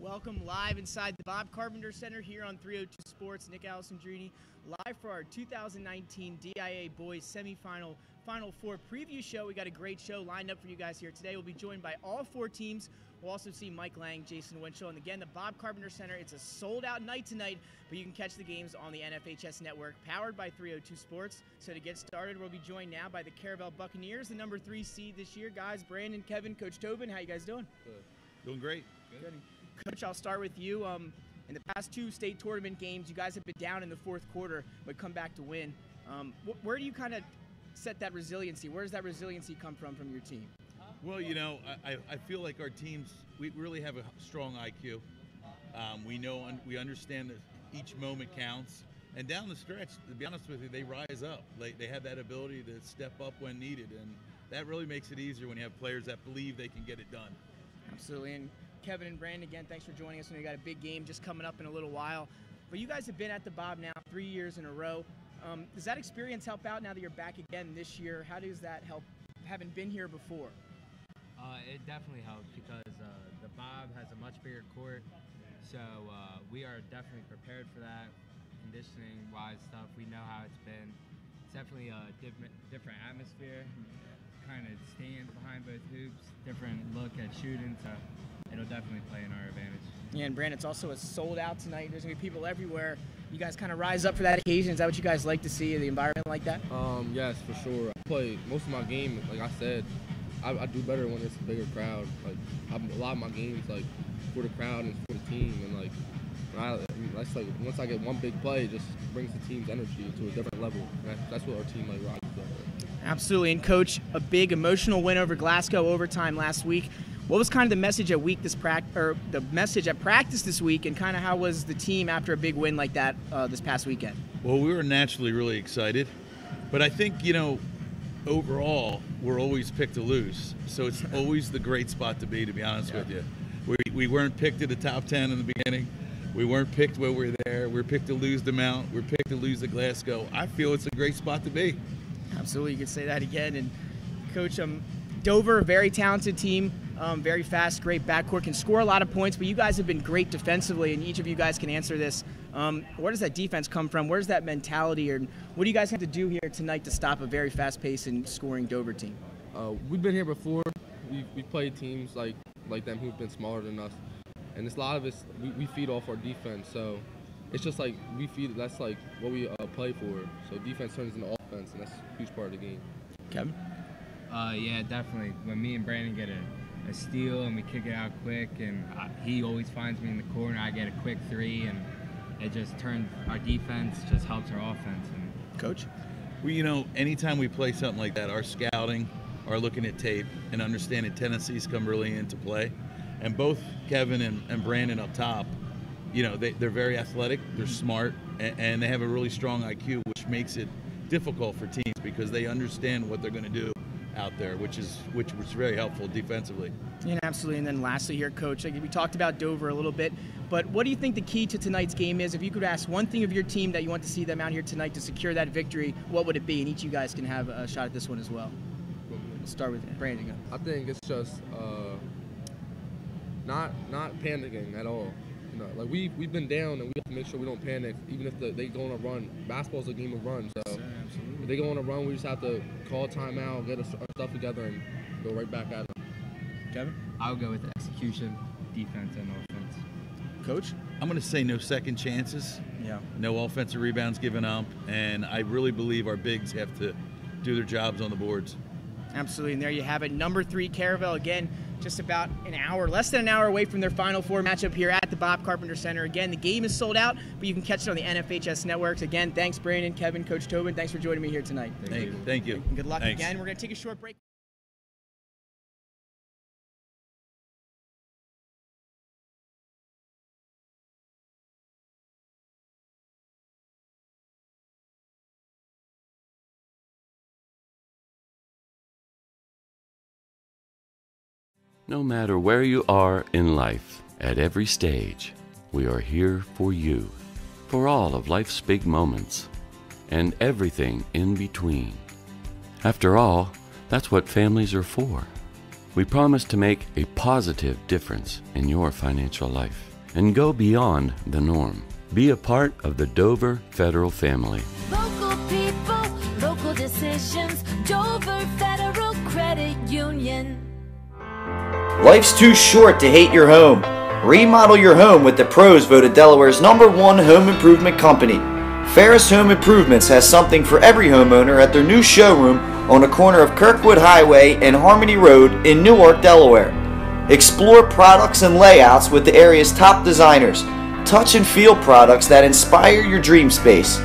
Welcome live inside the Bob Carpenter Center here on 302 Sports. Nick Alessandrini live for our 2019 DIAA Boys Semifinal Final Four preview show. We got a great show lined up for you guys here today. We'll be joined by all four teams. We'll also see Mike Lang, Jason Winchell, and again, the Bob Carpenter Center. It's a sold-out night tonight, but you can catch the games on the NFHS network, powered by 302 Sports. So to get started, we'll be joined now by the Caravel Buccaneers, the number 3 seed this year. Guys, Brandon, Kevin, Coach Tobin, how you guys doing? Good. Doing great. Good. Coach, I'll start with you. In the past 2 state tournament games, you guys have been down in the fourth quarter, but come back to win. Where do you kind of set that resiliency? Where does that resiliency come from your team? Well, you know, I feel like our teams, we really have a strong IQ. We understand that each moment counts. And down the stretch, to be honest with you, they rise up. They have that ability to step up when needed. And that really makes it easier when you have players that believe they can get it done. Absolutely. And Kevin and Brandon, again, thanks for joining us. We got a big game just coming up in a little while. But you guys have been at the Bob now 3 years in a row. Does that experience help out now that you're back again this year? How does that help, having been here before? It definitely helps because the Bob has a much bigger court, so we are definitely prepared for that. Conditioning-wise stuff, we know how it's been. It's definitely a different atmosphere. Kind of stands behind both hoops, different look at shooting, so it'll definitely play in our advantage. Yeah, and Brandon, it's also a sold out tonight. There's gonna be people everywhere. You guys kind of rise up for that occasion. Is that what you guys like to see, the environment like that? Yes, for sure. I play most of my game, like I said, I do better when it's a bigger crowd. Like a lot of my games, like for the crowd and for the team, and like that's like once I get one big play, it just brings the team's energy to a different level. And that's what our team like rocks with. Absolutely, and Coach, a big emotional win over Glasgow overtime last week. What was kind of the message at practice this week, and kind of how was the team after a big win like that this past weekend? Well, we were naturally really excited, but I think, you know, overall, we're always picked to lose. So it's always the great spot to be honest with you. We weren't picked to the top 10 in the beginning. We weren't picked when we were there. We were picked to lose the Mount. We were picked to lose the Glasgow. I feel it's a great spot to be. Absolutely, you could say that again. And Coach, Dover, a very talented team, very fast, great backcourt, can score a lot of points, but you guys have been great defensively, and each of you guys can answer this. Where does that defense come from? Where's that mentality, or what do you guys have to do here tonight to stop a very fast-paced and scoring Dover team? We've been here before. We played teams like them who've been smaller than us, and it's a lot of it. We feed off our defense, so it's just like we feed. That's like what we play for. So defense turns into offense, and that's a huge part of the game. Kevin? Yeah, definitely. When me and Brandon get a steal and we kick it out quick, and he always finds me in the corner, I get a quick 3, and it just turns our defense, just helps our offense. And Coach? Well, you know, anytime we play something like that, our scouting, our looking at tape, and understanding tendencies come really into play. And both Kevin and Brandon up top, you know, they're very athletic, they're smart, and they have a really strong IQ, which makes it difficult for teams because they understand what they're going to do out there, which was very helpful defensively. Yeah, absolutely. And then lastly here, Coach, we talked about Dover a little bit, but what do you think the key to tonight's game is? If you could ask one thing of your team that you want to see them out here tonight to secure that victory, what would it be? And each of you guys can have a shot at this one as well. We'll start with Brandon. I think it's just not panicking at all. You know, like we've been down, and we have to make sure we don't panic, even if they go on a run. Basketball's a game of runs, so if they go on a run, we just have to call timeout, get our stuff together, and go right back at them. Kevin? I'll go with execution, defense, and offense. Coach? I'm going to say no second chances. Yeah. No offensive rebounds given up, and I really believe our bigs have to do their jobs on the boards. Absolutely, and there you have it. Number 3, Caravel, again, just about an hour, less than an hour away from their Final Four matchup here at the Bob Carpenter Center. Again, the game is sold out, but you can catch it on the NFHS networks. Again, thanks, Brandon, Kevin, Coach Tobin. Thanks for joining me here tonight. Thank you. And good luck Thanks. again. We're going to take a short break. No matter where you are in life, at every stage, we are here for you, for all of life's big moments, and everything in between. After all, that's what families are for. We promise to make a positive difference in your financial life. and go beyond the norm. Be a part of the Dover Federal family. Local people, local decisions, Dover Federal Credit Union. Life's too short to hate your home. Remodel your home with the pros voted Delaware's #1 home improvement company. Ferris Home Improvements has something for every homeowner at their new showroom on the corner of Kirkwood Highway and Harmony Road in Newark, Delaware. Explore products and layouts with the area's top designers. Touch and feel products that inspire your dream space.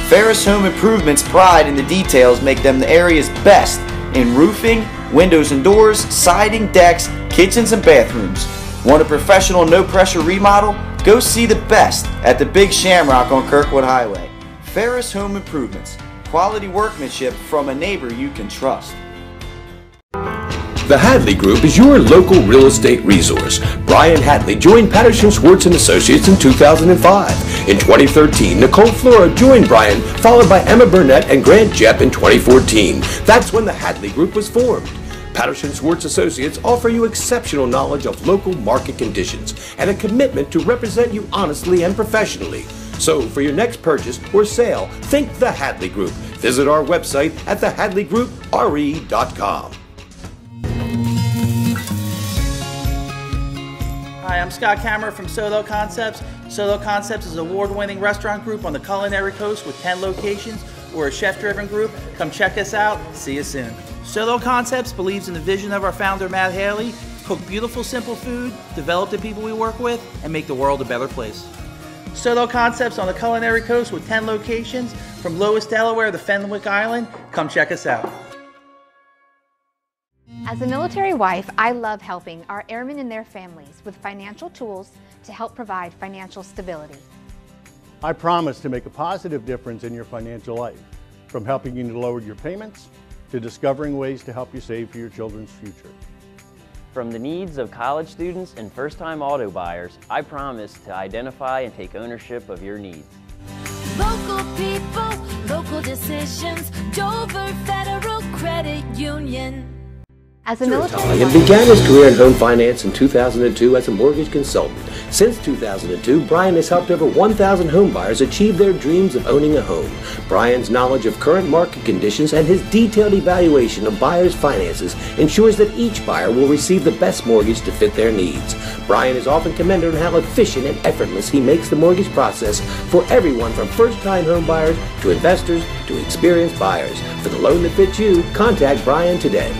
Ferris Home Improvement's pride in the details make them the area's best in roofing, windows and doors, siding, decks, kitchens and bathrooms. Want a professional no-pressure remodel? Go see the best at the Big Shamrock on Kirkwood Highway. Ferris Home Improvements. Quality workmanship from a neighbor you can trust. The Hadley Group is your local real estate resource. Brian Hadley joined Patterson Schwartz & Associates in 2005. In 2013, Nicole Flora joined Brian, followed by Emma Burnett and Grant Jepp in 2014. That's when the Hadley Group was formed. Patterson Schwartz Associates offer you exceptional knowledge of local market conditions and a commitment to represent you honestly and professionally. So for your next purchase or sale, think the Hadley Group. Visit our website at thehadleygroup.com. Hi, I'm Scott Kammerer from Solo Concepts. Solo Concepts is an award-winning restaurant group on the culinary coast with 10 locations. We're a chef-driven group. Come check us out. See you soon. Solo Concepts believes in the vision of our founder, Matt Haley: cook beautiful, simple food, develop the people we work with, and make the world a better place. Solo Concepts on the culinary coast with 10 locations from Lois, Delaware to Fenwick Island. Come check us out. As a military wife, I love helping our airmen and their families with financial tools to help provide financial stability. I promise to make a positive difference in your financial life, from helping you to lower your payments to discovering ways to help you save for your children's future. From the needs of college students and first-time auto buyers, I promise to identify and take ownership of your needs. Local people, local decisions, Dover Federal Credit Union. As a military Italian began his career in home finance in 2002 as a mortgage consultant. Since 2002, Brian has helped over 1,000 home buyers achieve their dreams of owning a home. Brian's knowledge of current market conditions and his detailed evaluation of buyers' finances ensures that each buyer will receive the best mortgage to fit their needs. Brian is often commended on how efficient and effortless he makes the mortgage process for everyone from first-time home buyers to investors to experienced buyers. For the loan that fits you, contact Brian today.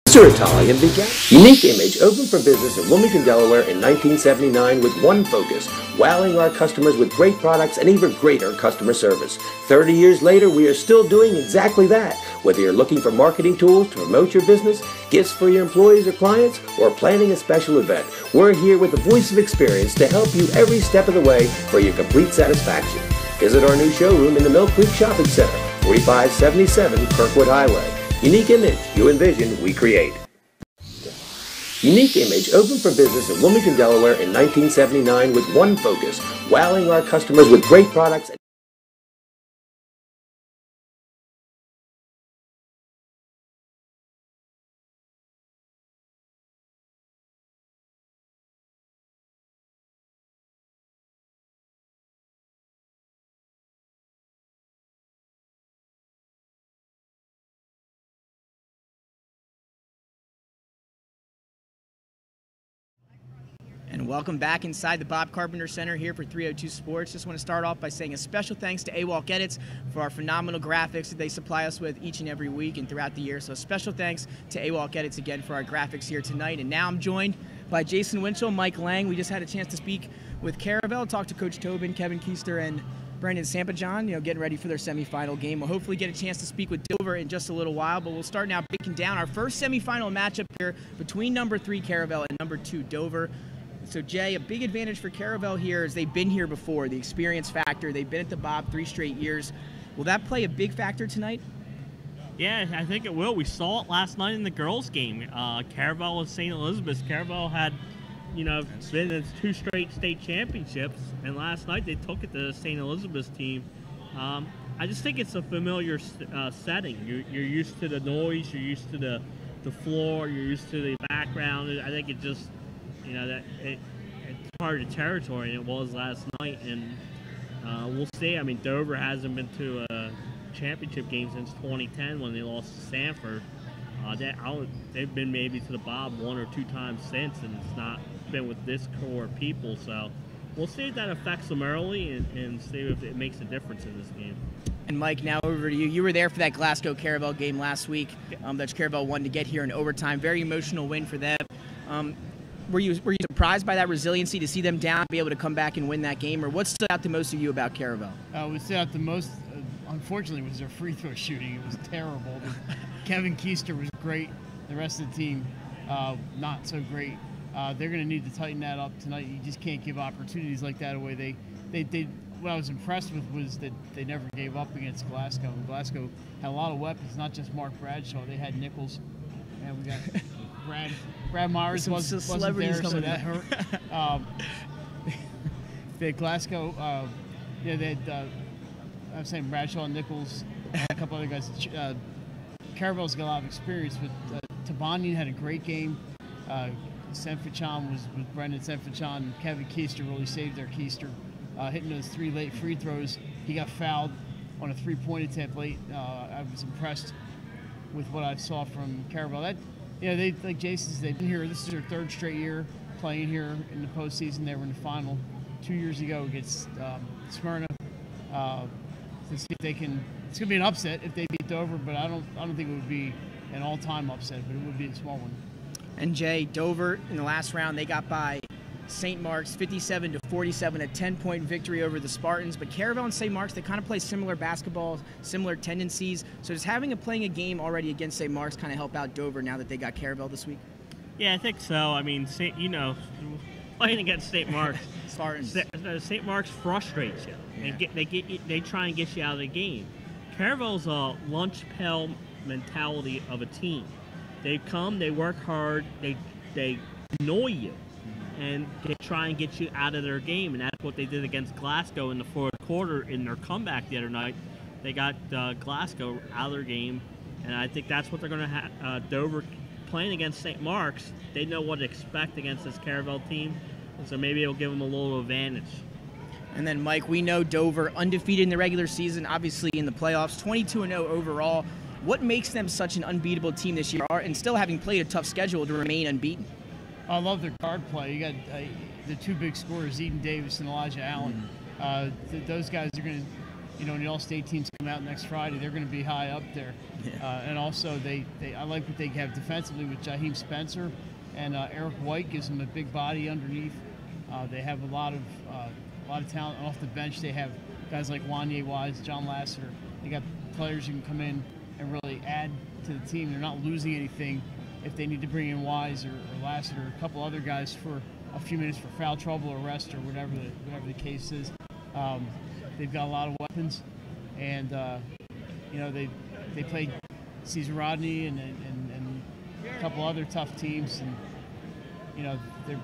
Mr. Italian began. Unique Image opened for business in Wilmington, Delaware in 1979 with one focus: wowing our customers with great products and even greater customer service. 30 years later, we are still doing exactly that. Whether you're looking for marketing tools to promote your business, gifts for your employees or clients, or planning a special event, we're here with the voice of experience to help you every step of the way for your complete satisfaction. Visit our new showroom in the Mill Creek Shopping Center, 4577 Kirkwood Highway. Unique Image, you envision, we create. Unique Image opened for business in Wilmington, Delaware in 1979 with one focus: wowing our customers with great products. And welcome back inside the Bob Carpenter Center here for 302 Sports. Just want to start off by saying a special thanks to AWOLK Edits for our phenomenal graphics that they supply us with each and every week and throughout the year. So a special thanks to AWOLK Edits again for our graphics here tonight. And now I'm joined by Jason Winchell, Mike Lang. We just had a chance to speak with Caravel, talk to Coach Tobin, Kevin Keister, and Brandon Sampajon, getting ready for their semifinal game. We'll hopefully get a chance to speak with Dover in just a little while, but we'll start now breaking down our first semifinal matchup here between number 3 Caravel and number 2 Dover. So, Jay, a big advantage for Caravel here is they've been here before, the experience factor. They've been at the Bob 3 straight years. Will that play a big factor tonight? Yeah, I think it will. We saw it last night in the girls' game. Caravel and St. Elizabeth's. Caravel had, been in 2 straight state championships, and last night they took it to the St. Elizabeth's team. I just think it's a familiar setting. You're used to the noise, you're used to the floor, you're used to the background. I think it just, that it's uncharted territory, and it was last night. And we'll see. I mean, Dover hasn't been to a championship game since 2010 when they lost to Sanford. They've been maybe to the Bob 1 or 2 times since, and it's not been with this core of people. So we'll see if that affects them early and see if it makes a difference in this game. And Mike, now over to you. You were there for that Glasgow Caravel game last week. That Caravel won to get here in overtime. Very emotional win for them. Were you surprised by that resiliency to see them down, be able to come back and win that game, or what stood out the most of you about Caravel? What stood out the most, unfortunately, was their free throw shooting. It was terrible. Kevin Keister was great. The rest of the team, not so great. They're going to need to tighten that up tonight. You just can't give opportunities like that away. What I was impressed with was that they never gave up against Glasgow. And Glasgow had a lot of weapons, not just Mark Bradshaw. They had Nichols, and we got Brad Myers wasn't there, so that hurt. They had Glasgow. They had I was saying Bradshaw and Nichols, a couple other guys. Caravel's got a lot of experience, but Tabanian had a great game. Sanford was Brendan Sanford. Kevin Keister really saved their Keister. Hitting those 3 late free throws. He got fouled on a 3-point attempt late. I was impressed with what I saw from Caravel. They, like Jason said, they've been here. This is their 3rd straight year playing here in the postseason. They were in the final 2 years ago against Smyrna. To see if they can. It's going to be an upset if they beat Dover, but I don't think it would be an all-time upset, but it would be a small one. And Jay, Dover in the last round, they got by St. Mark's 57-47, a 10-point victory over the Spartans. But Caravel and St. Mark's, they kind of play similar basketball, similar tendencies. So does playing a game already against St. Mark's kind of help out Dover now that they got Caravel this week? Yeah, I think so. I mean, playing against St. Mark's, Spartans. St. Mark's frustrates you. Yeah. They try and get you out of the game. Caravel's a lunch pail mentality of a team. They come, they work hard, they annoy you, and they try and get you out of their game. And that's what they did against Glasgow in the 4th quarter in their comeback the other night. They got Glasgow out of their game, and I think that's what they're going to have. Dover playing against St. Mark's, they know what to expect against this Caravel team, so maybe it'll give them a little advantage. And then, Mike, we know Dover undefeated in the regular season, obviously in the playoffs, 22-0 overall. What makes them such an unbeatable team this year, and still having played a tough schedule to remain unbeaten? I love their guard play. You got the 2 big scorers, Eden Davis and Elijah Allen. Those guys are going to, when the All-State teams come out next Friday, they're going to be high up there. Yeah. And also, I like what they have defensively with Jaheim Spencer, and Eric White gives them a big body underneath. They have a lot of talent off the bench. They have guys like Wanye Wise, John Lassiter. They got players who can come in and really add to the team. They're not losing anything if they need to bring in Wise or Lassiter or a couple other guys for a few minutes for foul trouble or rest or whatever the case is. They've got a lot of weapons, and they played Cesar Rodney and a couple other tough teams, and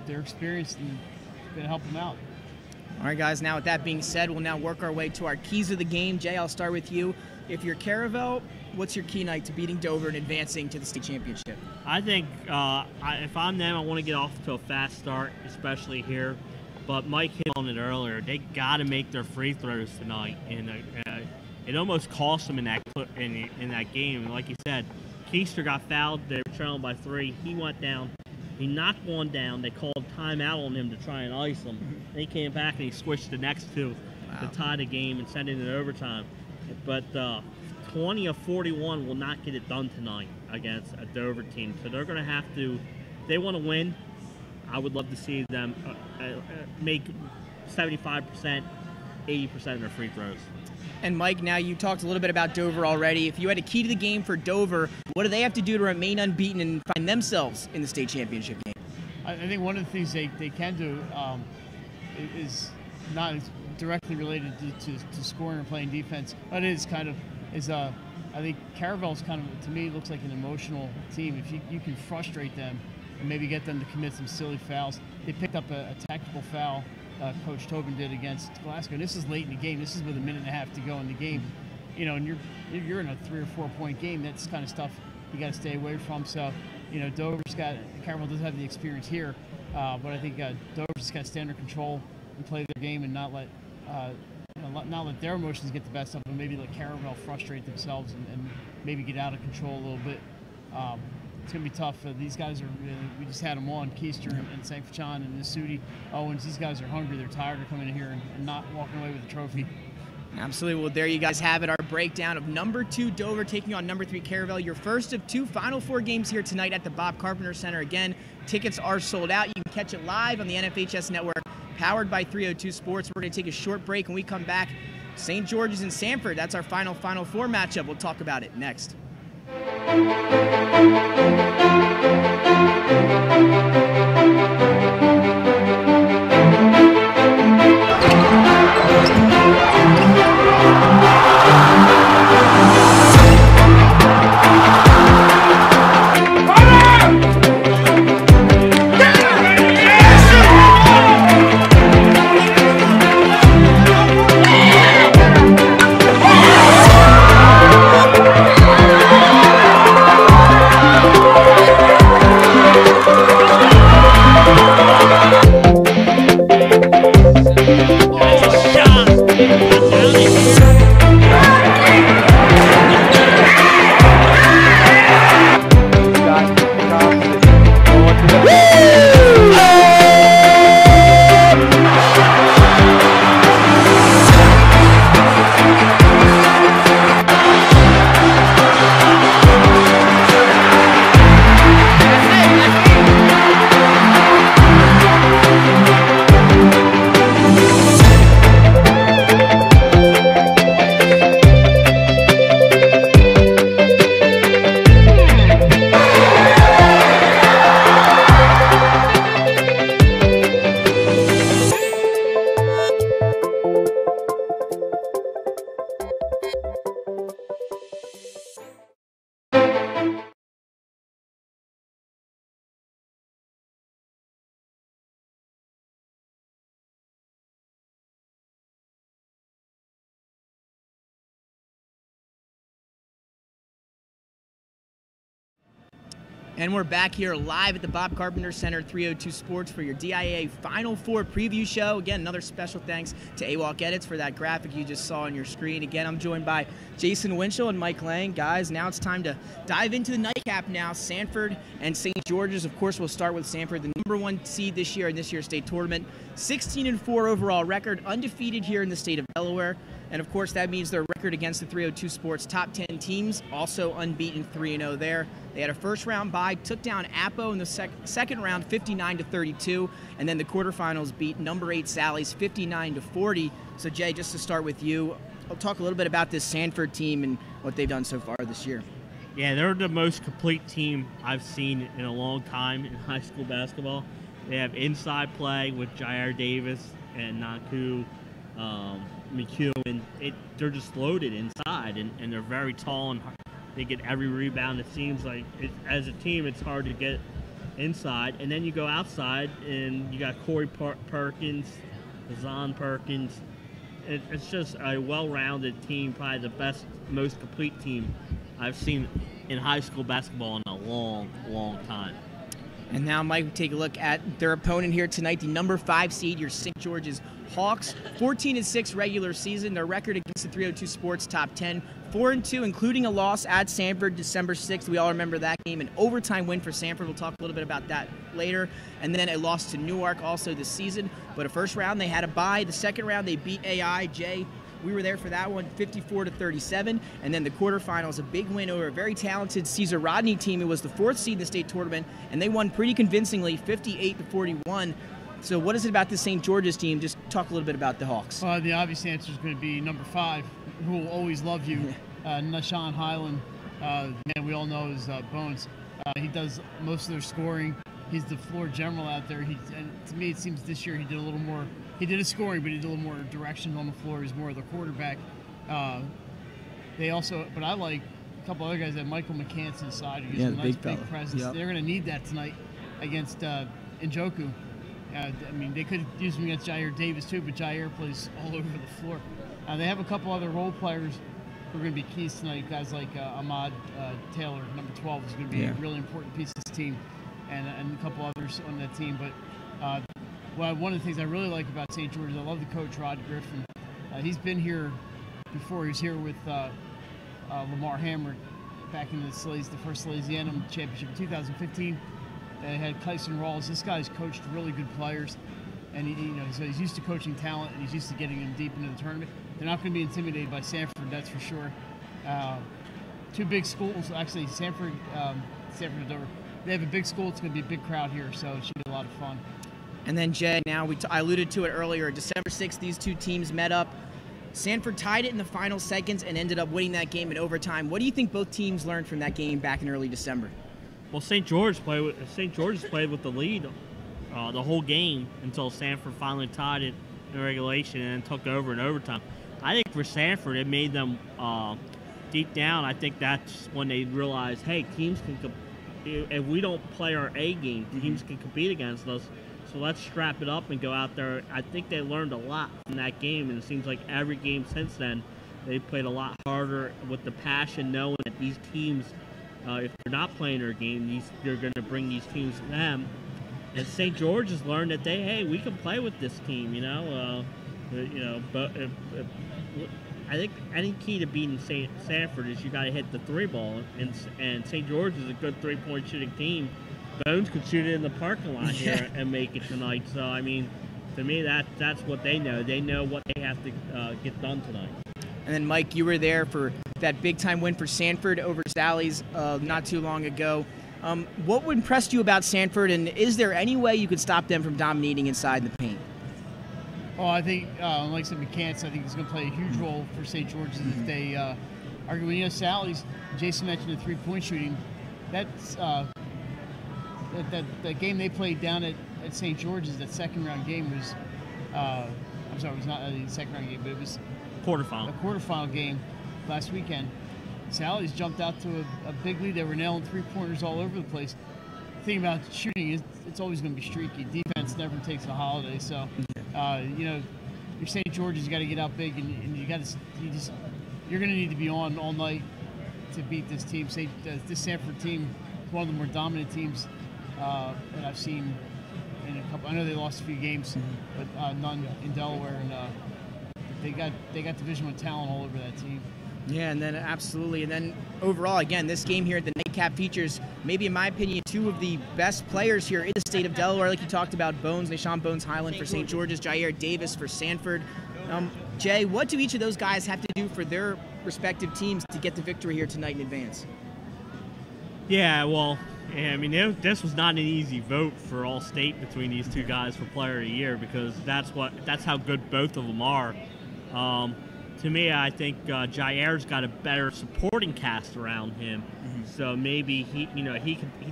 they're experienced and it's going to help them out. All right, guys, now with that being said, we'll now work our way to our keys of the game. Jay, I'll start with you. If you're Caravel, what's your key night to beating Dover and advancing to the state championship? I think if I'm them, I want to get off to a fast start, especially here. But Mike hit on it earlier. They got to make their free throws tonight, and it almost cost them in that game. And like you said, Keister got fouled. They were trailing by 3. He went down. He knocked one down. They called timeout on him to try and ice him. Then he came back and he switched the next 2 to tie the game and send it in overtime. But 20 of 41 will not get it done tonight against a Dover team. So they're going to have to, if they want to win, I would love to see them make 75%, 80% of their free throws. And Mike, now you talked a little bit about Dover already. If you had a key to the game for Dover, what do they have to do to remain unbeaten and find themselves in the state championship game? I think one of the things they can do is not directly related to scoring or playing defense, but it is kind of I think Caravel's kind of, to me, looks like an emotional team. If you can frustrate them and maybe get them to commit some silly fouls. They picked up a tactical foul, Coach Tobin did against Glasgow. This is late in the game. This is with a minute and a half to go in the game. And you're in a 3 or 4 point game. That's kind of stuff you got to stay away from. So, Caravel does have the experience here. But I think Dover just got to stay under control and play their game and not let not let their emotions get the best of them. Maybe let Caravel frustrate themselves and maybe get out of control a little bit. It's going to be tough. These guys are, we just had them on, Keister and Sanford and Nasuti Owens. These guys are hungry. They're tired of coming in here and not walking away with a trophy. Absolutely. Well, there you guys have it, our breakdown of number 2 Dover taking on number 3 Caravel. Your first of 2 Final Four games here tonight at the Bob Carpenter Center. Again, tickets are sold out. You can catch it live on the NFHS Network, powered by 302 Sports. We're going to take a short break. When we come back, St. George's and Sanford. That's our Final Four matchup. We'll talk about it next. And we're back here live at the Bob Carpenter Center, 302 Sports, for your DIAA Final Four preview show. Again, another special thanks to AWalk Edits for that graphic you just saw on your screen. Again, I'm joined by Jason Winchell and Mike Lang. Guys, now it's time to dive into the nightcap now. Sanford and St. George's. Of course, we'll start with Sanford, the number 1 seed this year in this year's state tournament. 16-4 overall record, undefeated here in the state of Delaware. And, of course, that means their record against the 302 Sports top 10 teams, also unbeaten, 3-0 there. They had a first-round bye, took down Apo in the second round, 59-32, and then the quarterfinals beat number 8 Sally's 59-40. So, Jay, just to start with you, I'll talk a little bit about this Sanford team and what they've done so far this year. Yeah, they're the most complete team I've seen in a long time in high school basketball. They have inside play with Jair Davis and Naku, McEwen. They're just loaded inside, and they're very tall, and they get every rebound. It seems like, as a team, it's hard to get inside. And then you go outside, and you got Corey Perkins, Zahn Perkins. It's just a well-rounded team, probably the best, most complete team I've seen in high school basketball in a long, long time. And now, Mike, we take a look at their opponent here tonight, the number 5 seed, your St. George's Hawks. 14-6 regular season. Their record against the 302 Sports top 10, 4-2, including a loss at Sanford December 6th. We all remember that game. An overtime win for Sanford. We'll talk a little bit about that later. And then a loss to Newark also this season. But a first round, they had a bye. The second round, they beat AI. Jay, we were there for that one, 54-37. And then the quarterfinals, a big win over a very talented Cesar Rodney team. It was the 4th seed in the state tournament, and they won pretty convincingly, 58-41. So what is it about this St. George's team? Just talk a little bit about the Hawks. The obvious answer is going to be number 5, who will always love you, Nashawn Highland. Man, we all know his Bones. He does most of their scoring. He's the floor general out there. And to me, it seems this year he did a little more. He did his scoring, but he did a little more direction on the floor. He's more of the quarterback. They also, but I like a couple other guys that Michael McCants inside. Who's a nice big presence. Yep. They're going to need that tonight against Njoku. I mean, they could use him against Jair Davis too, but Jair plays all over the floor. They have a couple other role players who are going to be keys tonight. Guys like Ahmad Taylor, number 12, is going to be a really important piece of this team, and a couple others on that team. But Well, one of the things I really like about St. George's, I love the coach, Rod Griffin. He's been here before. He was here with Lamar Hamrick back in the first Salesianum Championship in 2015. They had Kyson Rawls. This guy's coached really good players, and so he's used to coaching talent, and he's used to getting them deep into the tournament. They're not going to be intimidated by Sanford, that's for sure. Two big schools, actually, Sanford and Dover. They have a big school. It's going to be a big crowd here, so it should be a lot of fun. And then, Jay, now I alluded to it earlier. December 6th, these two teams met up. Sanford tied it in the final seconds and ended up winning that game in overtime. What do you think both teams learned from that game back in early December? Well, St. George's played with the lead the whole game until Sanford finally tied it in regulation and then took over in overtime. I think for Sanford, it made them deep down. I think that's when they realized, hey, teams can if we don't play our A game, teams can compete against us. So let's strap it up and go out there. I think they learned a lot from that game, and it seems like every game since then, they played a lot harder with the passion, knowing that these teams, if they're not playing their game, they're going to bring these teams to them. And St. George has learned that we can play with this team, But I think any key to beating Sanford is you got to hit the three ball, and St. George is a good three-point shooting team. Bones could shoot it in the parking lot here and make it tonight. So, I mean, to me, that's what they know. They know what they have to get done tonight. And then, Mike, you were there for that big-time win for Sanford over Sally's not too long ago. What impressed you about Sanford, and is there any way you could stop them from dominating inside the paint? Well, I think, like I said, McCants, I think is going to play a huge role for St. George's if they argue. Sally's, Jason mentioned the three-point shooting. That's that game they played down at St. George's, that second-round game was, I'm sorry, it was not the second-round game, but it was a quarterfinal game last weekend. Sally's jumped out to a big lead. They were nailing three-pointers all over the place. The thing about shooting is it's always going to be streaky. Defense never takes a holiday, so your St. George's, you got to get out big, and you're going to need to be on all night to beat this team. This Sanford team is one of the more dominant teams that I've seen in a couple. I know they lost a few games, but none in Delaware, and they got Division I talent all over that team. Yeah, and then absolutely. And then overall, again, this game here at the Nightcap features, maybe in my opinion, two of the best players here in the state of Delaware. Like you talked about, Nashawn Bones-Hyland for St. George's, Jair Davis for Sanford. Jay, what do each of those guys have to do for their respective teams to get the victory here tonight in advance? Yeah, well, I mean, this was not an easy vote for All-State between these two guys for Player of the Year, because that's how good both of them are. To me, I think Jair's got a better supporting cast around him, so maybe he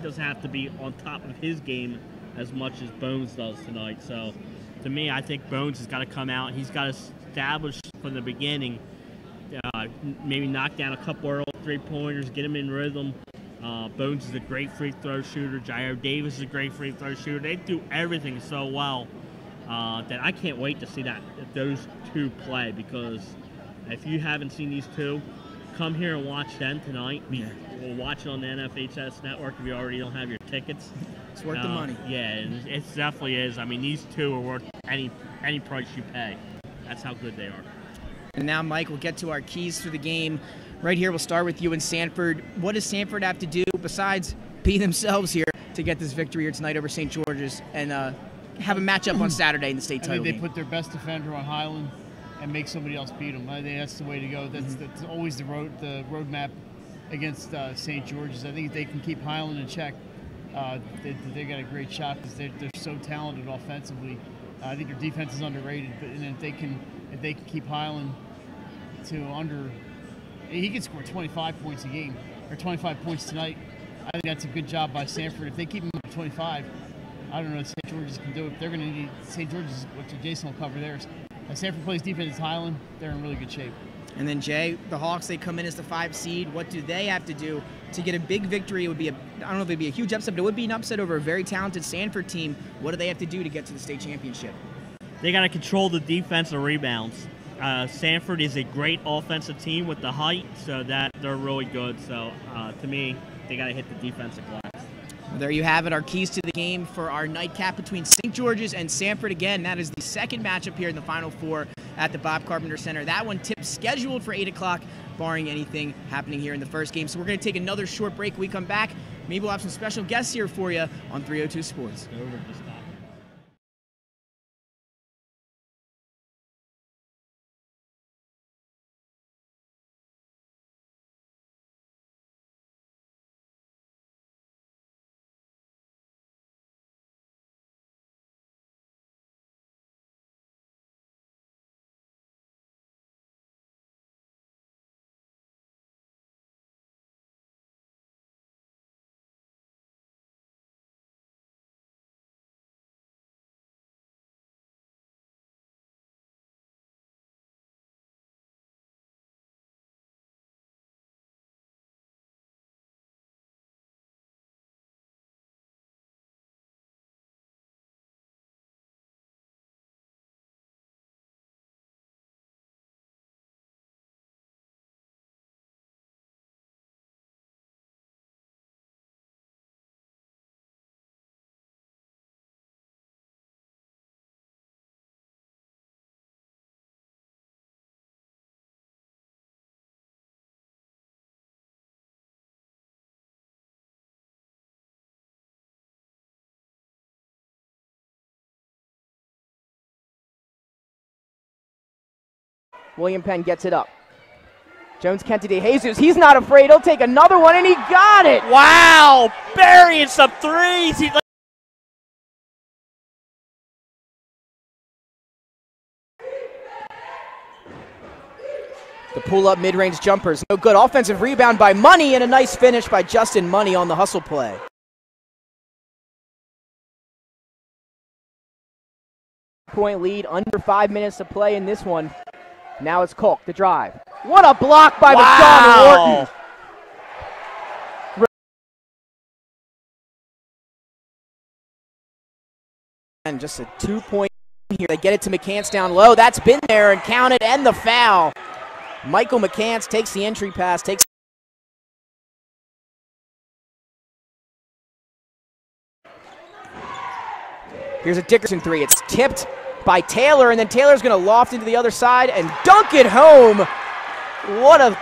doesn't have to be on top of his game as much as Bones does tonight. So, to me, I think Bones has got to come out. He's got to establish from the beginning, maybe knock down a couple early three-pointers, get him in rhythm. Bones is a great free throw shooter. Jair Davis is a great free throw shooter. They do everything so well that I can't wait to see those two play, because if you haven't seen these two, come here and watch them tonight. We'll watch it on the NFHS network if you already don't have your tickets. It's worth the money. Yeah, it definitely is. I mean, these two are worth any price you pay. That's how good they are. And now, Mike, we'll get to our keys to the game. Right here, we'll start with you in Sanford. What does Sanford have to do besides be themselves here to get this victory here tonight over St. George's and have a matchup on Saturday in the state title game? They put their best defender on Highland and make somebody else beat them. I think that's the way to go. That's always the roadmap against St. George's. I think if they can keep Highland in check, they got a great shot, because they're so talented offensively. I think their defense is underrated, but if they can keep Highland to under, he could score 25 points a game, or 25 points tonight. I think that's a good job by Sanford. If they keep him at 25, I don't know if St. George's can do it. They're going to need St. George's, which Jason will cover theirs. Sanford plays defense at Highland. They're in really good shape. And then, Jay, the Hawks, they come in as the 5 seed. What do they have to do to get a big victory? It would be I don't know if it would be a huge upset, but it would be an upset over a very talented Sanford team. What do they have to do to get to the state championship? They got to control the defense and rebounds. Sanford is a great offensive team with the height, so that they're really good. So, to me, they got to hit the defensive glass. Well, there you have it, our keys to the game for our nightcap between St. George's and Sanford. Again, that is the second matchup here in the Final Four at the Bob Carpenter Center. That one tipped scheduled for 8 o'clock, barring anything happening here in the first game. So we're going to take another short break. When we come back, maybe we'll have some special guests here for you on 302 Sports. William Penn gets it up. Jones Kente de Jesus, he's not afraid. He'll take another one, and he got it. Wow, burying some threes. The pull-up mid-range jumpers, no good. Offensive rebound by Money, and a nice finish by Justin Money on the hustle play. Point lead, under 5 minutes to play in this one. Now it's Kolk, the drive. What a block by Deshaun Wharton. And just a 2-point here. They get it to McCants down low. That's been there and counted, and the foul. Michael McCants takes the entry pass, takes. Here's a Dickerson three. It's tipped by Taylor, and then Taylor's going to loft into the other side and dunk it home. What a...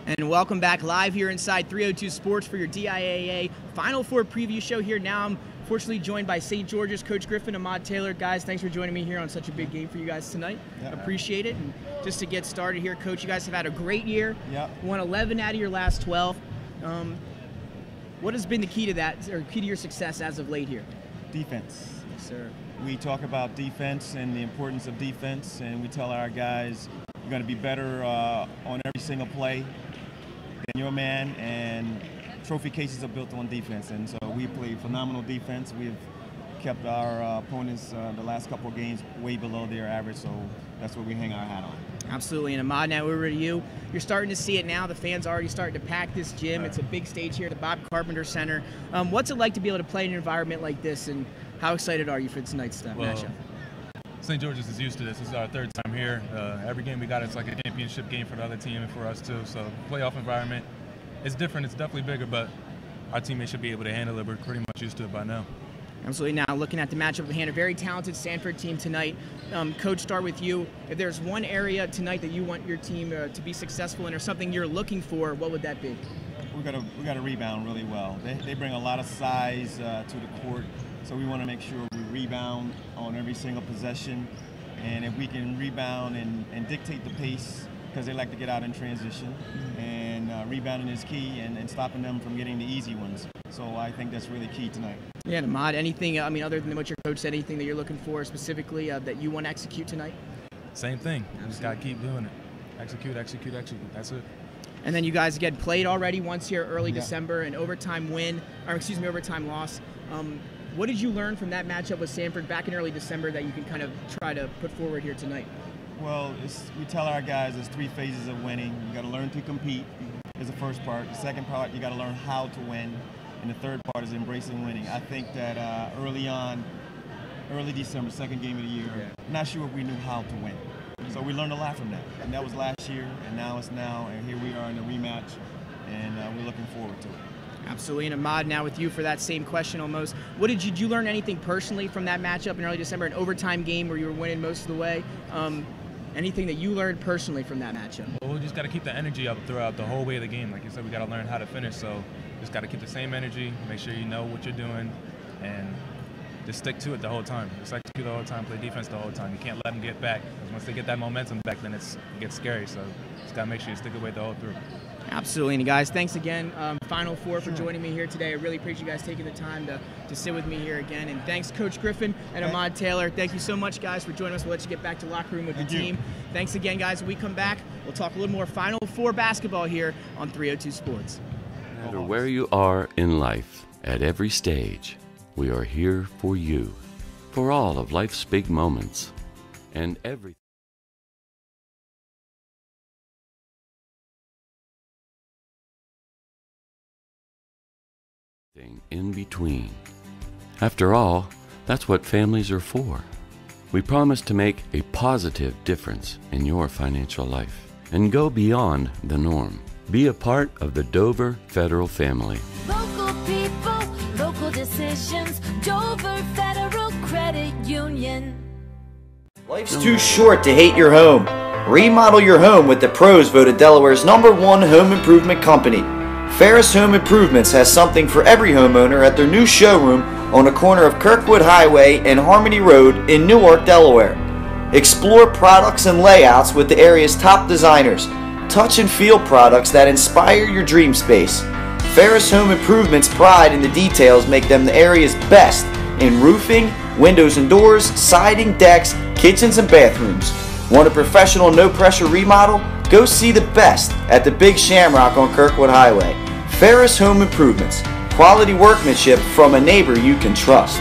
And welcome back live here inside 302 Sports for your DIAA Final Four preview show here. Now I'm fortunately joined by St. George's Coach Griffin, Ahmad Taylor. Guys, thanks for joining me here on such a big game for you guys tonight. Yep. Appreciate it. And just to get started here, Coach, you guys have had a great year. Yep. Won 11 out of your last 12. What has been the key to that, or key to your success as of late here? Defense. Yes, sir. We talk about defense and the importance of defense, and we tell our guys you're going to be better on every single play than your man, and trophy cases are built on defense, and so we play phenomenal defense. We've kept our opponents the last couple of games way below their average, so that's what we hang our hat on. Absolutely. And Ahmad, now over to you. You're starting to see it now. The fans are already starting to pack this gym. Right. It's a big stage here at the Bob Carpenter Center. What's it like to be able to play in an environment like this, and how excited are you for tonight's matchup? St. George's is used to this. This is our third time here. Every game we got, it's like a championship game for the other team and for us too. So playoff environment, it's different. It's definitely bigger, but our teammates should be able to handle it. We're pretty much used to it by now. Absolutely. Now, looking at the matchup at hand, a very talented Sanford team tonight. Coach, start with you. If there's one area tonight that you want your team to be successful in, or something you're looking for, what would that be? We got to rebound really well. They bring a lot of size to the court, so we want to make sure we rebound on every single possession. And if we can rebound and dictate the pace, because they like to get out in transition, and rebounding is key, and stopping them from getting the easy ones. So I think that's really key tonight. Yeah, Ahmad, anything, I mean, other than what your coach said, anything that you're looking for specifically that you want to execute tonight? Same thing. We just got to keep doing it. Execute, execute, execute. That's it. And then you guys get played already once here early December, an overtime win, or excuse me, overtime loss. What did you learn from that matchup with Sanford back in early December that you can kind of try to put forward here tonight? Well, we tell our guys there's 3 phases of winning. You got to learn to compete is the first part. The second part, you got to learn how to win. and the third part is embracing winning. I think that early December, second game of the year, not sure if we knew how to win. So we learned a lot from that. And that was last year, and now it's now, and here we are in the rematch, and we're looking forward to it. Absolutely. And Ahmad, now with you for that same question almost. What did you learn anything personally from that matchup in early December, an overtime game where you were winning most of the way? Anything that you learned personally from that matchup? Well, we just got to keep the energy up throughout the whole way of the game. Like you said, we got to learn how to finish. So just got to keep the same energy, make sure you know what you're doing, and just stick to it the whole time. Just execute the whole time, play defense the whole time. You can't let them get back. Because once they get that momentum back, then it gets scary. So just got to make sure you stick away the whole through. Absolutely. And guys, thanks again, Final Four, for joining me here today. I really appreciate you guys taking the time to sit with me here again. And thanks, Coach Griffin and Ahmad Taylor. Thank you so much, guys, for joining us. We'll let you get back to the locker room with the team. Thanks again, guys. When we come back, we'll talk a little more Final Four basketball here on 302 Sports. No matter where you are in life, at every stage, we are here for you, for all of life's big moments, and everything in between. After all, that's what families are for. We promise to make a positive difference in your financial life and go beyond the norm. Be a part of the Dover Federal family. Local people, local decisions, Dover Federal Credit Union. Life's too short to hate your home. Remodel your home with the pros voted Delaware's #1 home improvement company. Ferris Home Improvements has something for every homeowner at their new showroom on the corner of Kirkwood Highway and Harmony Road in Newark, Delaware. Explore products and layouts with the area's top designers. Touch and feel products that inspire your dream space. Ferris Home Improvements' pride in the details make them the area's best in roofing, windows and doors, siding, decks, kitchens, and bathrooms. Want a professional, no-pressure remodel? Go see the best at the Big Shamrock on Kirkwood Highway. Ferris Home Improvements. Quality workmanship from a neighbor you can trust.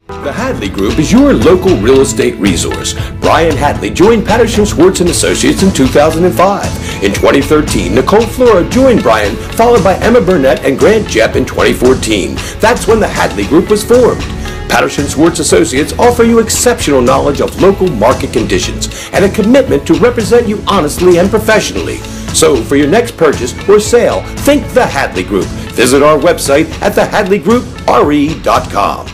The Hadley Group is your local real estate resource. Brian Hadley joined Patterson Schwartz & Associates in 2005. In 2013, Nicole Flora joined Brian, followed by Emma Burnett and Grant Jepp in 2014. That's when the Hadley Group was formed. Patterson Schwartz Associates offer you exceptional knowledge of local market conditions and a commitment to represent you honestly and professionally. So for your next purchase or sale, think the Hadley Group. Visit our website at thehadleygroupre.com.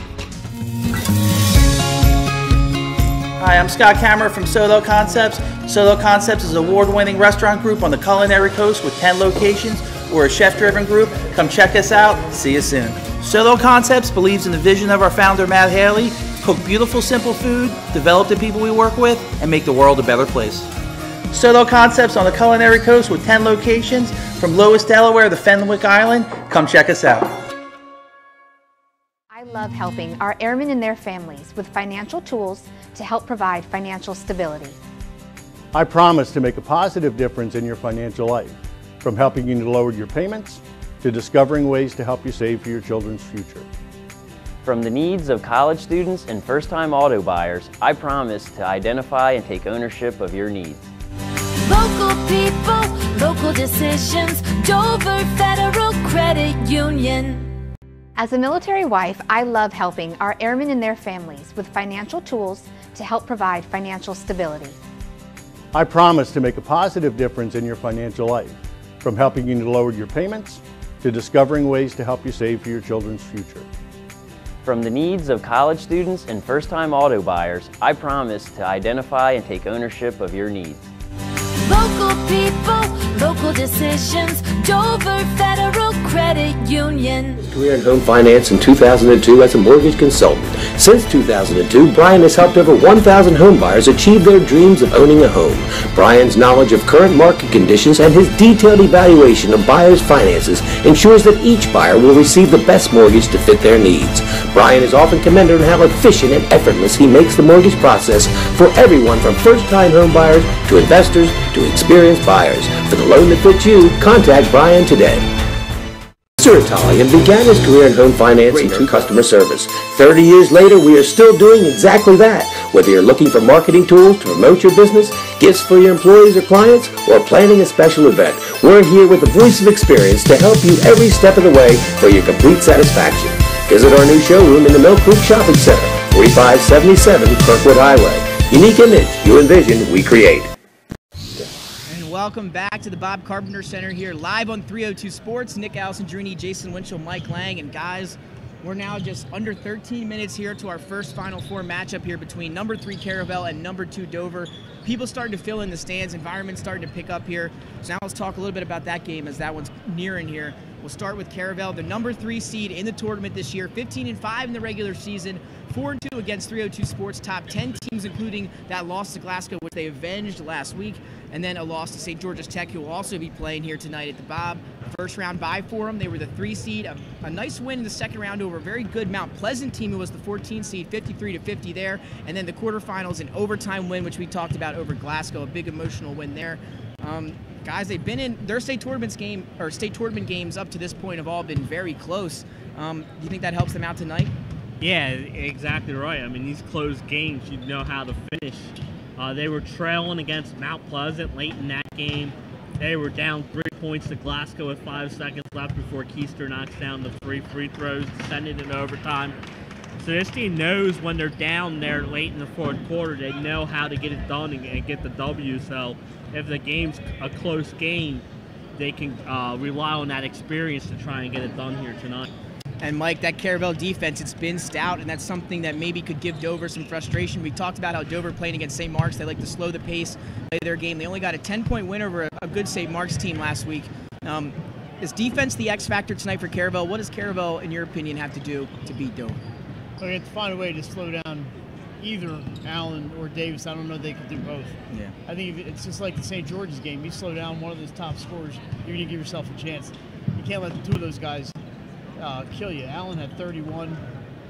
Hi, I'm Scott Kammerer from Solo Concepts. Solo Concepts is an award-winning restaurant group on the culinary coast with 10 locations. We're a chef-driven group. Come check us out. See you soon. Solo Concepts believes in the vision of our founder, Matt Haley: cook beautiful, simple food, develop the people we work with, and make the world a better place. Solo Concepts on the culinary coast with 10 locations from Lois, Delaware to Fenwick Island. Come check us out. I love helping our airmen and their families with financial tools to help provide financial stability. I promise to make a positive difference in your financial life, from helping you to lower your payments to discovering ways to help you save for your children's future. From the needs of college students and first-time auto buyers, I promise to identify and take ownership of your needs. Local people, local decisions, Dover Federal Credit Union. As a military wife, I love helping our airmen and their families with financial tools to help provide financial stability. I promise to make a positive difference in your financial life, from helping you to lower your payments to discovering ways to help you save for your children's future. From the needs of college students and first-time auto buyers, I promise to identify and take ownership of your needs. Local people, local decisions, Dover Federal Credit Union. Career in home finance in 2002 as a mortgage consultant. Since 2002, Brian has helped over 1,000 homebuyers achieve their dreams of owning a home. Brian's knowledge of current market conditions and his detailed evaluation of buyers' finances ensures that each buyer will receive the best mortgage to fit their needs. Brian is often commended on how efficient and effortless he makes the mortgage process for everyone from first-time homebuyers to investors to experienced buyers. For the loan that fits you, contact Brian today. Mr. Italian began his career in home finance and customer service. 30 years later, we are still doing exactly that. Whether you're looking for marketing tools to promote your business, Gifts for your employees or clients, or planning a special event, we're here with the voice of experience to help you every step of the way for your complete satisfaction. Visit our new showroom in the Mill Creek Shopping Center, 4577 Kirkwood Highway. Unique image, you envision, we create. And welcome back to the Bob Carpenter Center here, live on 302 Sports. Nick Alessandrini, Jason Winchell, Mike Lang, and guys, we're now just under 13 minutes here to our first Final Four matchup here between number 3 Caravel and number 2 Dover. People starting to fill in the stands, environment's starting to pick up here. So now let's talk a little bit about that game as that one's nearing here. We'll start with Caravel, the number 3 seed in the tournament this year, 15-5 in the regular season, 4-2 against 302 Sports top 10 teams, including that loss to Glasgow, which they avenged last week, and then a loss to St. George's Tech, who will also be playing here tonight at the Bob. First round bye for them. They were the 3 seed. A nice win in the second round over a very good Mount Pleasant team, who was the 14 seed, 53-50 there, and then the quarterfinals, an overtime win, which we talked about over Glasgow, a big emotional win there. Guys, they've been in their state tournament games up to this point have all been very close. Do you think that helps them out tonight? Yeah, exactly right. I mean, these close games, you know how to finish. They were trailing against Mount Pleasant late in that game. They were down 3 points to Glasgow with 5 seconds left before Keister knocks down the 3 free throws to send it in overtime. So this team knows when they're down there late in the fourth quarter, they know how to get it done and get the W. So if the game's a close game, they can rely on that experience to try and get it done here tonight. And Mike, that Caravel defense, it's been stout, and that's something that maybe could give Dover some frustration. We talked about how Dover playing against St. Mark's, they like to slow the pace, play their game. They only got a 10-point win over a good St. Mark's team last week. Is defense the X factor tonight for Caravel? What does Caravel, in your opinion, have to do to beat Dover? We have to find a way to slow down either Allen or Davis. I don't know if they can do both. Yeah. I think it's just like the St. George's game. You slow down one of those top scorers, you're going to give yourself a chance. You can't let the 2 of those guys kill you. Allen had 31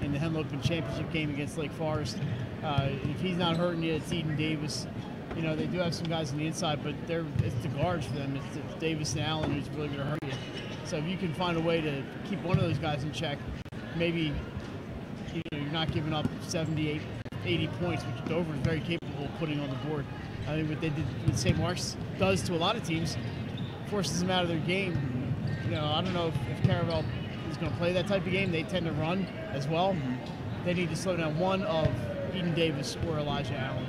in the Henlopen Championship game against Lake Forest. If he's not hurting you, it's Eden Davis. You know, they do have some guys on the inside, but it's the guards for them. It's Davis and Allen who's really going to hurt you. So if you can find a way to keep one of those guys in check, maybe you're not giving up 78, 80 points, which Dover is very capable of putting on the board. I mean, what they did with St. Mark's does to a lot of teams, forces them out of their game. You know, I don't know if Caravel is going to play that type of game. They tend to run as well. They need to slow down one of Eden Davis or Elijah Allen.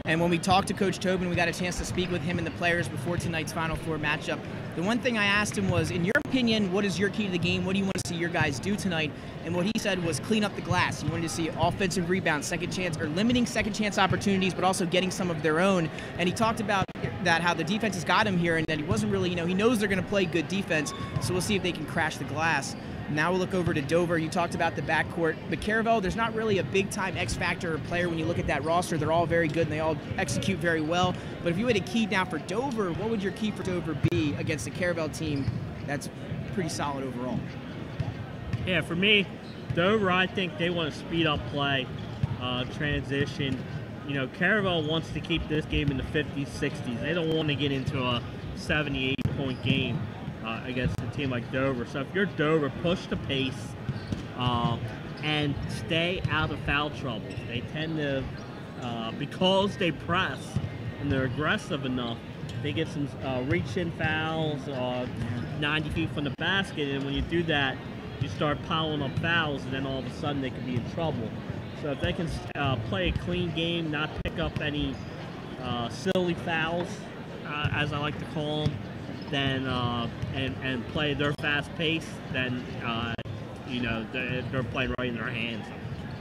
And when we talked to Coach Tobin, we got a chance to speak with him and the players before tonight's Final Four matchup. The one thing I asked him was, in your opinion, what is your key to the game? What do you want to see your guys do tonight? And what he said was clean up the glass. He wanted to see offensive rebounds, second chance, or limiting second chance opportunities, but also getting some of their own. And he talked about that, how the defense has got him here, and that he wasn't really, he knows they're going to play good defense, so we'll see if they can crash the glass. Now we'll look over to Dover. You talked about the backcourt. But Caravel, there's not really a big-time X-factor player when you look at that roster. They're all very good, and they all execute very well. But if you had a key now for Dover, what would your key for Dover be against a Caravel team that's pretty solid overall? Yeah, for me, Dover, I think they want to speed up play, transition. You know, Caravel wants to keep this game in the 50s, 60s. They don't want to get into a 70, 80-point game against a team like Dover. So if you're Dover, push the pace and stay out of foul trouble. They tend to, because they press and they're aggressive enough, they get some reach-in fouls 90 feet from the basket, and when you do that, you start piling up fouls, and then all of a sudden they can be in trouble. So if they can play a clean game, not pick up any silly fouls, as I like to call them, then and play their fast pace, then they're playing right in their hands.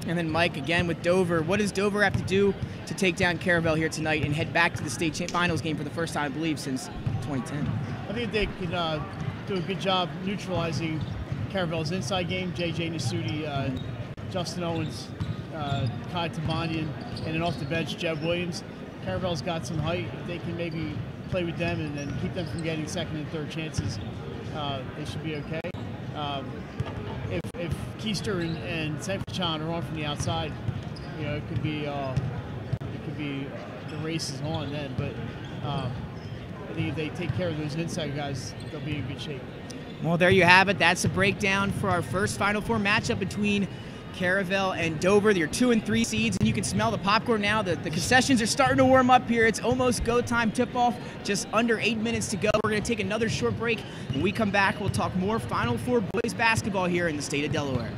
And then Mike, again with Dover, what does Dover have to do to take down Caravel here tonight and head back to the state finals game for the first time, I believe, since 2010? I think they can do a good job neutralizing Caravel's inside game. J.J. Nasuti, Justin Owens, Kai Tabanian, and then off the bench, Jeb Williams. Caravel's got some height. If they can maybe play with them and then keep them from getting second and third chances, they should be okay. If Keister and Sanford are on from the outside, it could be the race is on then. But I think if they take care of those inside guys, they'll be in good shape. Well, there you have it. That's a breakdown for our first Final Four matchup between Caravel and Dover, your 2 and 3 seeds, and you can smell the popcorn now. The concessions are starting to warm up here. It's almost go time tip-off, just under 8 minutes to go. We're going to take another short break. When we come back, we'll talk more Final Four boys basketball here in the state of Delaware.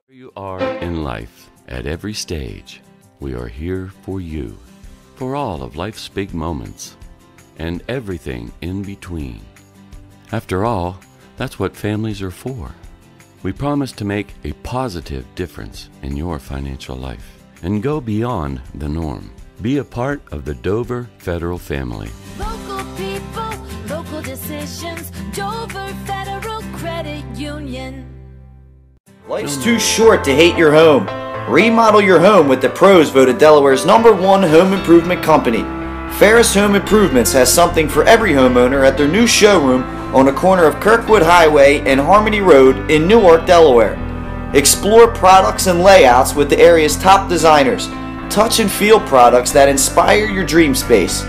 You are in life. At every stage, we are here for you, for all of life's big moments, and everything in between. After all, that's what families are for. We promise to make a positive difference in your financial life and go beyond the norm. Be a part of the Dover Federal family. Local people, local decisions. Dover Federal Credit Union. Life's too short to hate your home. Remodel your home with the pros voted Delaware's #1 home improvement company. Ferris Home Improvements has something for every homeowner at their new showroom on the corner of Kirkwood Highway and Harmony Road in Newark, Delaware. Explore products and layouts with the area's top designers. Touch and feel products that inspire your dream space.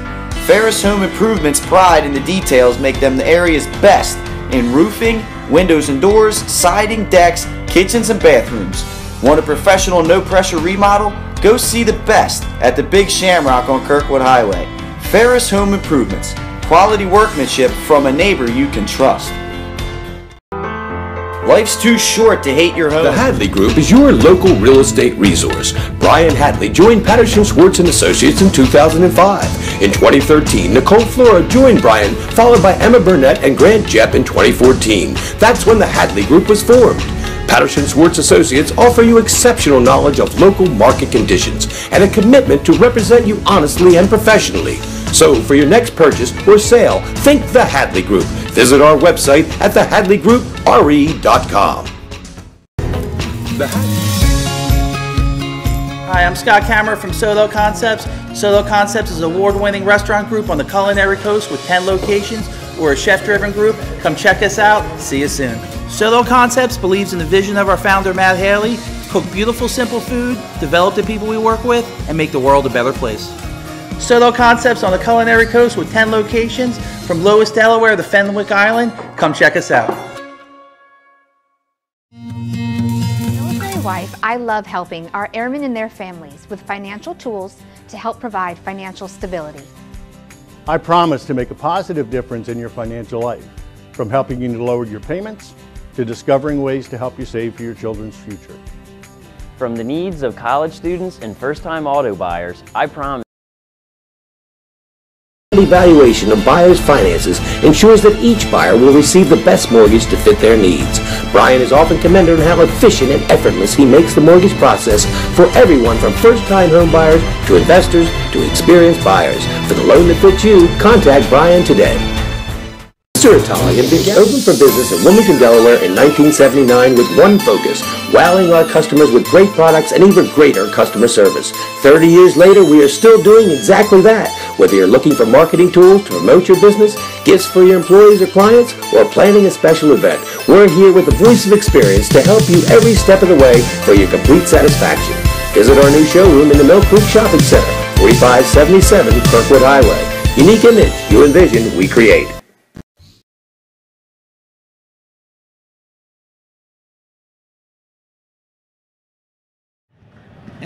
Ferris Home Improvements' pride in the details make them the area's best in roofing, windows and doors, siding, decks, kitchens and bathrooms. Want a professional no-pressure remodel? Go see the best at the Big Shamrock on Kirkwood Highway. Ferris Home Improvements. Quality workmanship from a neighbor you can trust. Life's too short to hate your home. The Hadley Group is your local real estate resource. Brian Hadley joined Patterson Schwartz & Associates in 2005. In 2013, Nicole Flora joined Brian, followed by Emma Burnett and Grant Jepp in 2014. That's when the Hadley Group was formed. Patterson Schwartz Associates offer you exceptional knowledge of local market conditions and a commitment to represent you honestly and professionally. So for your next purchase or sale, think the Hadley Group. Visit our website at thehadleygroup.re.com. Hi, I'm Scott Kammerer from Solo Concepts. Solo Concepts is an award-winning restaurant group on the culinary coast with 10 locations. We're a chef-driven group. Come check us out. See you soon. Solo Concepts believes in the vision of our founder, Matt Haley: cook beautiful, simple food, develop the people we work with, and make the world a better place. Solo Concepts on the culinary coast with 10 locations from Lois, Delaware to Fenwick Island. Come check us out. Military wife, I love helping our airmen and their families with financial tools to help provide financial stability. I promise to make a positive difference in your financial life, from helping you to lower your payments to discovering ways to help you save for your children's future. From the needs of college students and first-time auto buyers, I promise. Evaluation of buyers' finances ensures that each buyer will receive the best mortgage to fit their needs. Brian is often commended on how efficient and effortless he makes the mortgage process for everyone from first-time home buyers to investors to experienced buyers. For the loan that fits you, contact Brian today. Mr. Italian opened for business in Wilmington, Delaware in 1979 with one focus: wowing our customers with great products and even greater customer service. 30 years later, we are still doing exactly that. Whether you're looking for marketing tools to promote your business, gifts for your employees or clients, or planning a special event, we're here with the voice of experience to help you every step of the way for your complete satisfaction. Visit our new showroom in the Mill Creek Shopping Center, 4577 Kirkwood Highway. Unique image you envision, we create.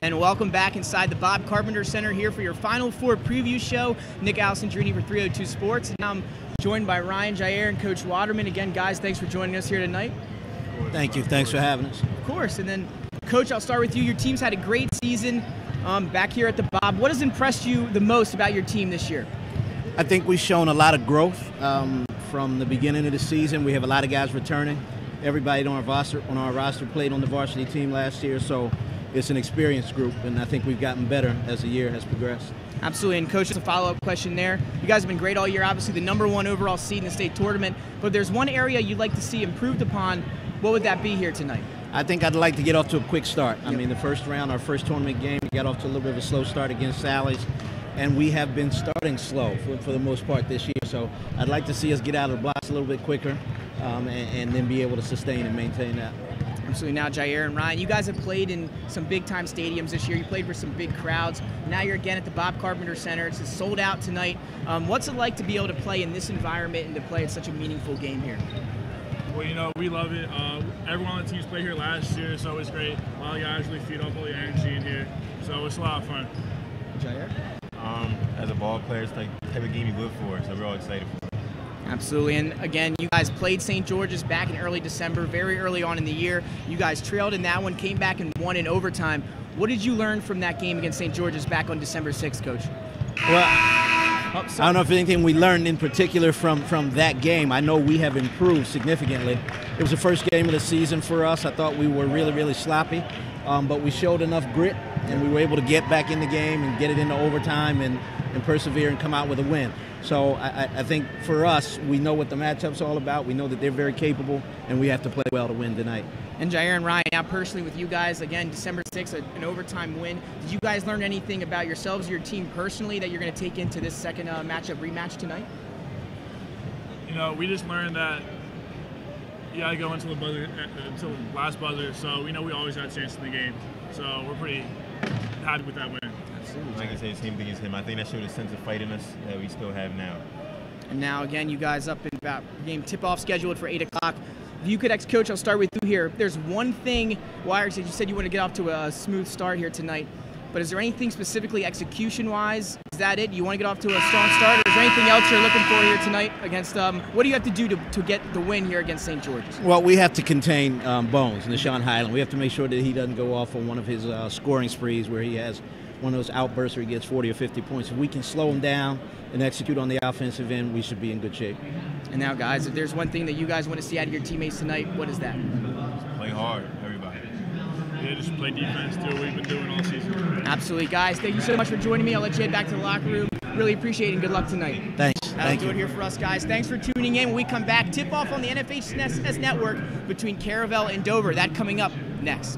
And welcome back inside the Bob Carpenter Center here for your Final Four preview show. Nick Alessandrini for 302 Sports. And now I'm joined by Ryan Jair and Coach Waterman. Again, guys, thanks for joining us here tonight. Thank you. Thanks for having us. Of course. And then, Coach, I'll start with you. Your team's had a great season back here at the Bob. What has impressed you the most about your team this year? I think we've shown a lot of growth from the beginning of the season. We have a lot of guys returning. Everybody on our roster played on the varsity team last year, so it's an experienced group, and I think we've gotten better as the year has progressed. Absolutely, and Coach, just a follow-up question there. You guys have been great all year, obviously the #1 overall seed in the state tournament, but there's one area you'd like to see improved upon. What would that be here tonight? I think I'd like to get off to a quick start. I mean, the first round, our first tournament game, we got off to a little bit of a slow start against Sally's, and we have been starting slow for the most part this year. So I'd like to see us get out of the blocks a little bit quicker and then be able to sustain and maintain that. Absolutely. Now, Jair and Ryan, you guys have played in some big-time stadiums this year. You played for some big crowds. Now you're again at the Bob Carpenter Center. It's sold out tonight. What's it like to be able to play in this environment and to play at such a meaningful game here? Well, you know, we love it. Everyone on the team's played here last year, so it's great. A lot of guys really feed off all the energy in here, so it's a lot of fun. Jair? As a ball player, it's like the type of game you live for, so we're all excited for it. Absolutely, and again, you guys played St. George's back in early December, very early on in the year. You guys trailed in that one, came back and won in overtime. What did you learn from that game against St. George's back on December 6th, Coach? Well, I don't know if anything we learned in particular from that game. I know we have improved significantly. It was the first game of the season for us. I thought we were really, really sloppy, but we showed enough grit, and we were able to get back in the game and get it into overtime and persevere and come out with a win. So I think for us, we know what the matchup's all about. We know that they're very capable, and we have to play well to win tonight. And Jair and Ryan, now personally with you guys, again, December 6th, an overtime win. Did you guys learn anything about yourselves, your team personally, that you're going to take into this second rematch tonight? You know, we just learned that you got to go until the last buzzer, so we know we always got a chance in the game. So we're pretty happy with that win. I can say the same thing as him. I think that showed a sense of fight in us that we still have now. And now, again, you guys up in about game tip-off scheduled for 8 o'clock. If you could, Coach, I'll start with you here. If there's one thing, Wires, you said you want to get off to a smooth start here tonight, but is there anything specifically execution-wise? Is that it? You want to get off to a strong start, or is there anything else you're looking for here tonight against what do you have to do to get the win here against St. George's? Well, we have to contain Bones, Nashawn Highland. We have to make sure that he doesn't go off on one of his scoring sprees where he has one of those outbursts where he gets 40 or 50 points. If we can slow him down and execute on the offensive end, we should be in good shape. And now, guys, if there's one thing that you guys want to see out of your teammates tonight, what is that? Play hard, everybody. Yeah, just play defense, do what we've been doing all season. Absolutely, guys. Thank you so much for joining me. I'll let you head back to the locker room. Really appreciate it, and good luck tonight. Thanks. That'll do it here for us, guys. Thanks for tuning in. When we come back, tip-off on the NFHS Network between Caravel and Dover. That coming up next.